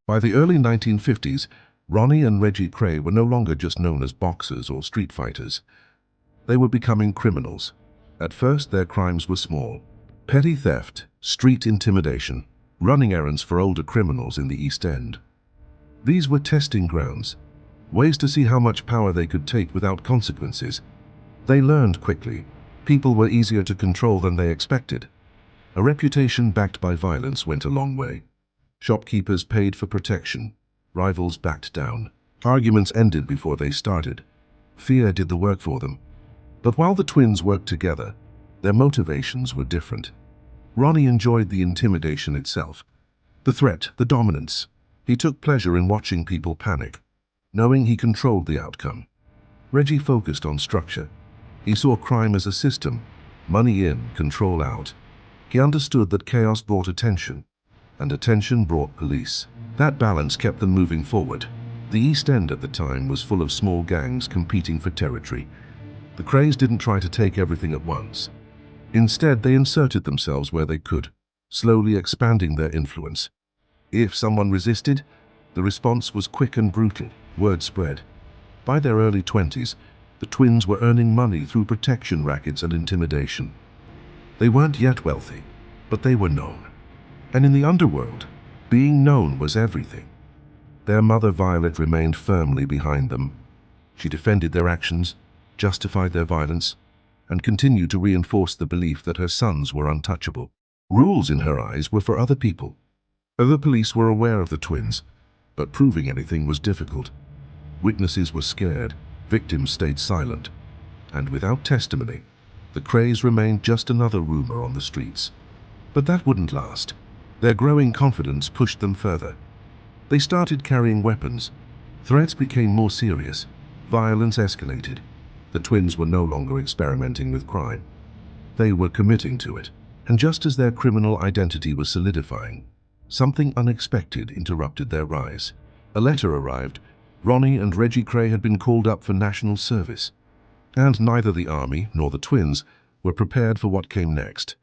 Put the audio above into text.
By the early 1950s, Ronnie and Reggie Kray were no longer just known as boxers or street fighters. They were becoming criminals. At first, their crimes were small: petty theft, street intimidation, running errands for older criminals in the East End. These were testing grounds, ways to see how much power they could take without consequences. They learned quickly. People were easier to control than they expected. A reputation backed by violence went a long way. Shopkeepers paid for protection. Rivals backed down. Arguments ended before they started. Fear did the work for them. But while the twins worked together, their motivations were different. Ronnie enjoyed the intimidation itself, the threat, the dominance. He took pleasure in watching people panic, knowing he controlled the outcome. Reggie focused on structure. He saw crime as a system: money in, control out. He understood that chaos brought attention, and attention brought police. That balance kept them moving forward. The East End at the time was full of small gangs competing for territory. The Krays didn't try to take everything at once. Instead, they inserted themselves where they could, slowly expanding their influence. If someone resisted, the response was quick and brutal. Word spread. By their early 20s, the twins were earning money through protection rackets and intimidation. They weren't yet wealthy, but they were known. And in the underworld, being known was everything. Their mother, Violet, remained firmly behind them. She defended their actions, justified their violence, and continued to reinforce the belief that her sons were untouchable. Rules in her eyes were for other people. The police were aware of the twins, but proving anything was difficult. Witnesses were scared, victims stayed silent, and without testimony, the Krays remained just another rumor on the streets. But that wouldn't last. Their growing confidence pushed them further. They started carrying weapons. Threats became more serious. Violence escalated. The twins were no longer experimenting with crime. They were committing to it. And just as their criminal identity was solidifying, something unexpected interrupted their rise. A letter arrived. Ronnie and Reggie Kray had been called up for national service. And neither the army nor the twins were prepared for what came next.